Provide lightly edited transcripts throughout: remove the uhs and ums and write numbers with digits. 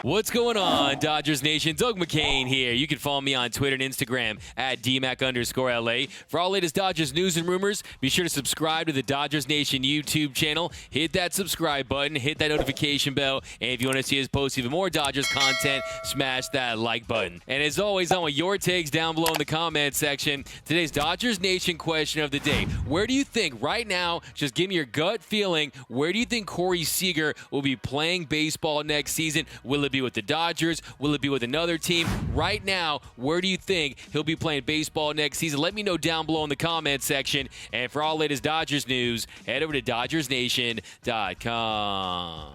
What's going on, Dodgers Nation? Doug McCain here. You can follow me on Twitter and Instagram at DMAC_LA. For all latest Dodgers news and rumors, be sure to subscribe to the Dodgers Nation YouTube channel. Hit that subscribe button, hit that notification bell, and if you want to see us post even more Dodgers content, smash that like button. And as always, I want your takes down below in the comments section. Today's Dodgers Nation question of the day. Where do you think, right now, just give me your gut feeling, where do you think Corey Seager will be playing baseball next season? Will it be with the Dodgers? Will it be with another team? Right now, where do you think he'll be playing baseball next season? Let me know down below in the comments section. And for all latest Dodgers news, head over to DodgersNation.com.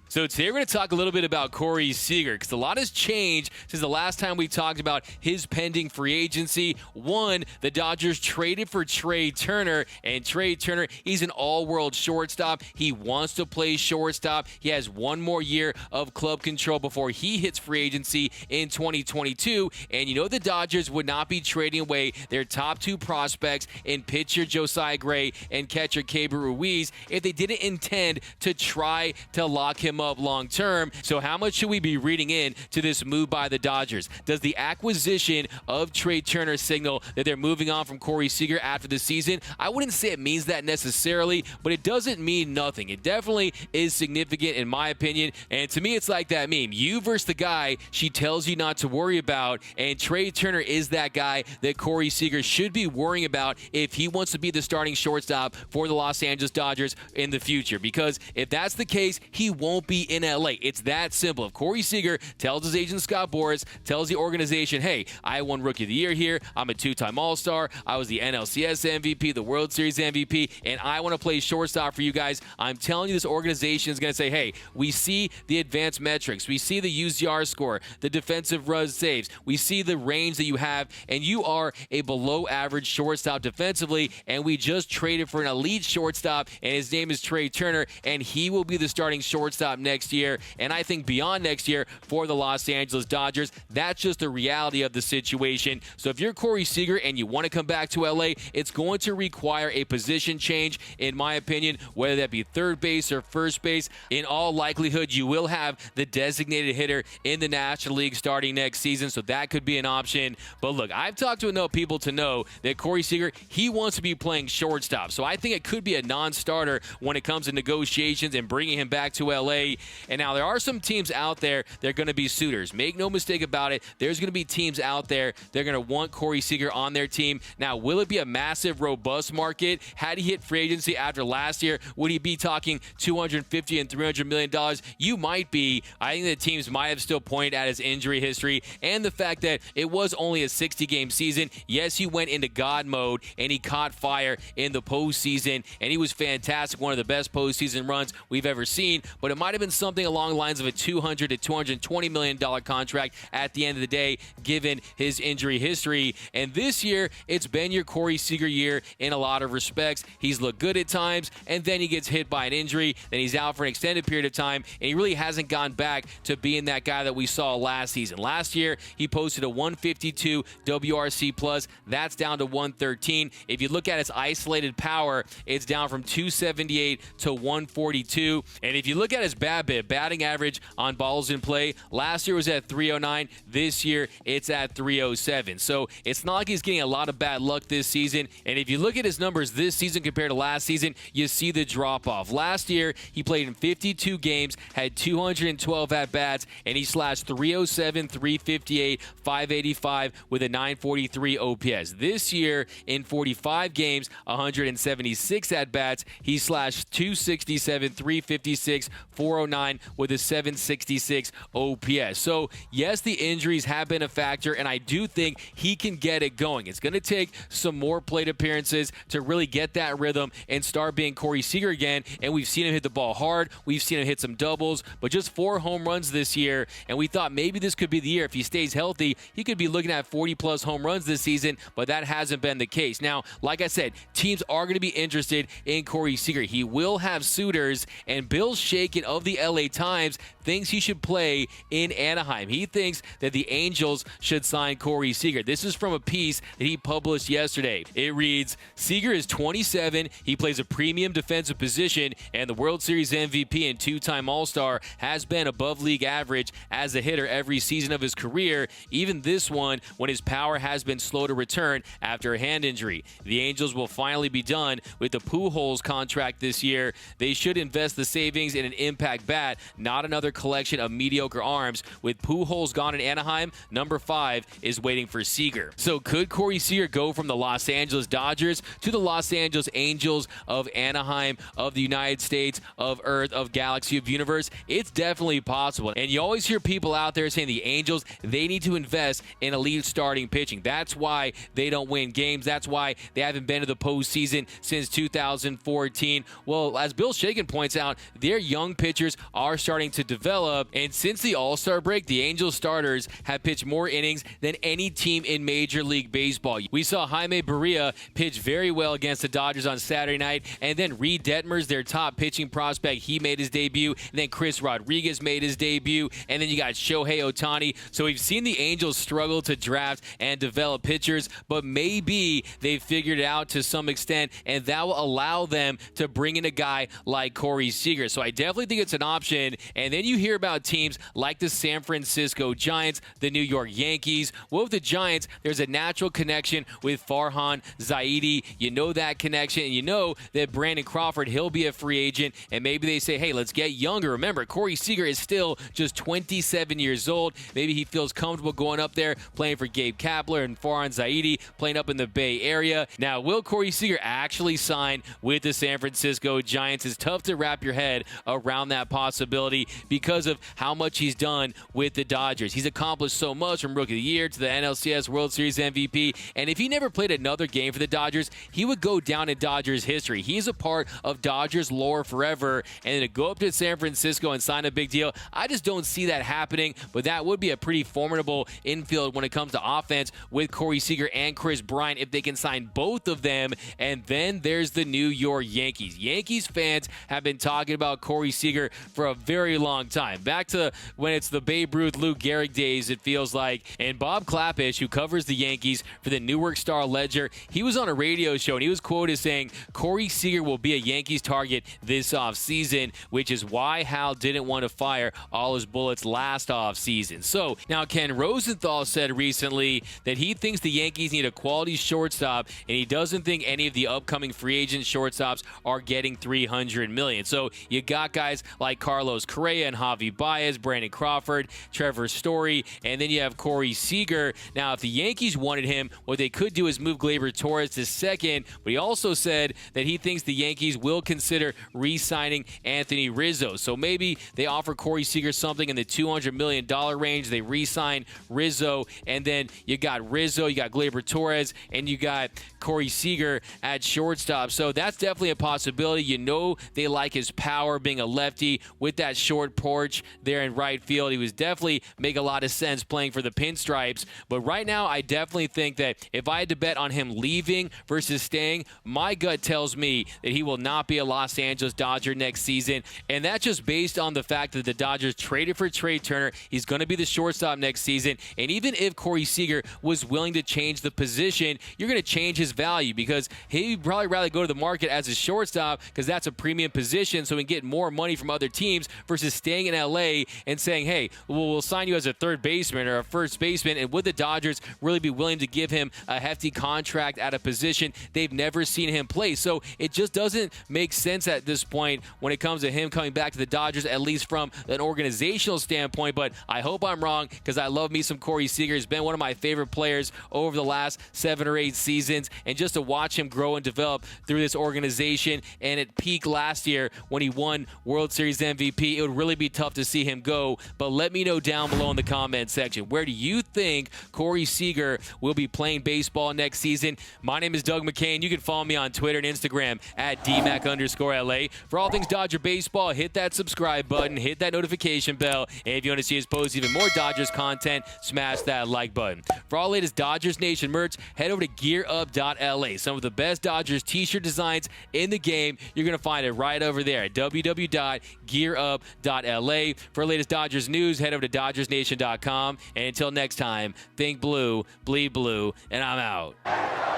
So today we're going to talk a little bit about Corey Seager because a lot has changed since the last time we talked about his pending free agency. One, the Dodgers traded for Trea Turner, and Trea Turner, he's an all-world shortstop. He wants to play shortstop. He has one more year of club control before he hits free agency in 2022. And you know the Dodgers would not be trading away their top two prospects in pitcher Josiah Gray and catcher Keibert Ruiz if they didn't intend to try to lock him up long term. So how much should we be reading in to this move by the Dodgers? Does the acquisition of Trea Turner signal that they're moving on from Corey Seager after the season? I wouldn't say it means that necessarily, but it doesn't mean nothing. It definitely is significant in my opinion, and to me it's like that meme. You versus the guy she tells you not to worry about, and Trea Turner is that guy that Corey Seager should be worrying about if he wants to be the starting shortstop for the Los Angeles Dodgers in the future, because if that's the case, he won't be in LA. It's that simple. If Corey Seager tells his agent Scott Boras, tells the organization, hey, I won Rookie of the Year here, I'm a two-time All-Star, I was the NLCS MVP, the World Series MVP, and I want to play shortstop for you guys, I'm telling you this organization is going to say, hey, we see the advanced metrics, we see the UZR score, the defensive run saves, we see the range that you have, and you are a below-average shortstop defensively, and we just traded for an elite shortstop, and his name is Trea Turner, and he will be the starting shortstop next year, and I think beyond next year for the Los Angeles Dodgers. That's just the reality of the situation. So if you're Corey Seager and you want to come back to LA, it's going to require a position change, in my opinion, whether that be third base or first base. In all likelihood, you will have the designated hitter in the National League starting next season, so that could be an option. But look, I've talked to enough people to know that Corey Seager, he wants to be playing shortstop, so I think it could be a non-starter when it comes to negotiations and bringing him back to LA. And now there are some teams out there that are going to be suitors. Make no mistake about it. There's going to be teams out there that are going to want Corey Seager on their team. Now, will it be a massive, robust market? Had he hit free agency after last year, would he be talking $250 and $300 million? You might be. I think the teams might have still pointed at his injury history and the fact that it was only a 60-game season. Yes, he went into God mode and he caught fire in the postseason, and he was fantastic, one of the best postseason runs we've ever seen, but it might have been something along the lines of a $200 to $220 million contract at the end of the day, given his injury history. And this year, it's been your Corey Seager year in a lot of respects. He's looked good at times, and then he gets hit by an injury, then he's out for an extended period of time, and he really hasn't gone back to being that guy that we saw last season. Last year, he posted a 152 WRC plus. That's down to 113. If you look at his isolated power, it's down from 278 to 142. And if you look at his BABIP, batting average on balls in play, last year was at 309. This year, it's at 307. So it's not like he's getting a lot of bad luck this season. And if you look at his numbers this season compared to last season, you see the drop-off. Last year, he played in 52 games, had 212 at-bats, and he slashed 307, 358, 585 with a 943 OPS. This year, in 45 games, 176 at-bats, he slashed 267, 356, 409 with a 766 OPS. So, yes, the injuries have been a factor, and I do think he can get it going. It's going to take some more plate appearances to really get that rhythm and start being Corey Seager again, and we've seen him hit the ball hard. We've seen him hit some doubles, but just 4 home runs this year, and we thought maybe this could be the year. If he stays healthy, he could be looking at 40-plus home runs this season, but that hasn't been the case. Now, like I said, teams are going to be interested in Corey Seager. He will have suitors, and Bill Shaken of of the LA Times thinks he should play in Anaheim. He thinks that the Angels should sign Corey Seager. This is from a piece that he published yesterday. It reads, Seager is 27. He plays a premium defensive position, and the World Series MVP and two-time All-Star has been above league average as a hitter every season of his career, even this one when his power has been slow to return after a hand injury. The Angels will finally be done with the Pujols contract this year. They should invest the savings in an impact bat, not another collection of mediocre arms. With Pujols gone in Anaheim, number 5 is waiting for Seager. So could Corey Seager go from the Los Angeles Dodgers to the Los Angeles Angels of Anaheim, of the United States, of Earth, of Galaxy, of Universe? It's definitely possible. And you always hear people out there saying the Angels, they need to invest in elite starting pitching. That's why they don't win games. That's why they haven't been to the postseason since 2014. Well, as Bill Shagan points out, their young pitchers are starting to develop, and since the All-Star break, the Angels starters have pitched more innings than any team in Major League Baseball. We saw Jaime Barria pitch very well against the Dodgers on Saturday night, and then Reed Detmers, their top pitching prospect, he made his debut, and then Chris Rodriguez made his debut, and then you got Shohei Ohtani. So we've seen the Angels struggle to draft and develop pitchers, but maybe they've figured it out to some extent, and that will allow them to bring in a guy like Corey Seager. So I definitely think it's an option. And then you hear about teams like the San Francisco Giants, the New York Yankees. Well, with the Giants, there's a natural connection with Farhan Zaidi. You know that connection, and you know that Brandon Crawford, he'll be a free agent, and maybe they say, hey, let's get younger. Remember, Corey Seager is still just 27 years old. Maybe he feels comfortable going up there, playing for Gabe Kapler and Farhan Zaidi, playing up in the Bay Area. Now, will Corey Seager actually sign with the San Francisco Giants? It's tough to wrap your head around that possibility because of how much he's done with the Dodgers. He's accomplished so much, from Rookie of the Year to the NLCS World Series MVP, and if he never played another game for the Dodgers, he would go down in Dodgers history. He's a part of Dodgers lore forever, and to go up to San Francisco and sign a big deal, I just don't see that happening, but that would be a pretty formidable infield when it comes to offense with Corey Seager and Chris Bryant if they can sign both of them. And then there's the New York Yankees. Yankees fans have been talking about Corey Seager for a very long time. Back to when it's the Babe Ruth, Lou Gehrig days, it feels like. And Bob Klapisch, who covers the Yankees for the Newark Star-Ledger, he was on a radio show, and he was quoted saying Corey Seager will be a Yankees target this offseason, which is why Hal didn't want to fire all his bullets last offseason. So now Ken Rosenthal said recently that he thinks the Yankees need a quality shortstop, and he doesn't think any of the upcoming free agent shortstops are getting $300 million. So you got guys like Carlos Correa and Javi Baez, Brandon Crawford, Trevor Story, and then you have Corey Seager. Now, if the Yankees wanted him, what they could do is move Gleyber Torres to second, but he also said that he thinks the Yankees will consider re-signing Anthony Rizzo. So maybe they offer Corey Seager something in the $200 million range. They re-sign Rizzo, and then you got Rizzo, you got Gleyber Torres, and you got Corey Seager at shortstop. So that's definitely a possibility. You know they like his power, being a lefty with that short porch there in right field. He was definitely make a lot of sense playing for the Pinstripes. But right now, I definitely think that if I had to bet on him leaving versus staying, my gut tells me that he will not be a Los Angeles Dodger next season. And that's just based on the fact that the Dodgers traded for Trea Turner. He's going to be the shortstop next season. And even if Corey Seager was willing to change the position, you're going to change his value because he'd probably rather go to the market as a shortstop because that's a premium position, so he can get more money from other teams versus staying in LA and saying, hey, we'll sign you as a third baseman or a first baseman. And would the Dodgers really be willing to give him a hefty contract at a position they've never seen him play? So it just doesn't make sense at this point when it comes to him coming back to the Dodgers, at least from an organizational standpoint. But I hope I'm wrong because I love me some Corey Seager. He's been one of my favorite players over the last 7 or 8 seasons. And just to watch him grow and develop through this organization, and at peak last year when he won World Series MVP, it would really be tough to see him go. But let me know down below in the comment section, where do you think Corey Seager will be playing baseball next season? My name is Doug McCain. You can follow me on Twitter and Instagram at DMAC_LA. For all things Dodger baseball, hit that subscribe button, hit that notification bell, and if you want to see us post even more Dodgers content, smash that like button. For all latest Dodgers Nation merch, head over to GearUp.com. gearup.la. Some of the best Dodgers t-shirt designs in the game. You're going to find it right over there at www.gearup.la. For latest Dodgers news, head over to DodgersNation.com. And until next time, think blue, bleed blue, and I'm out.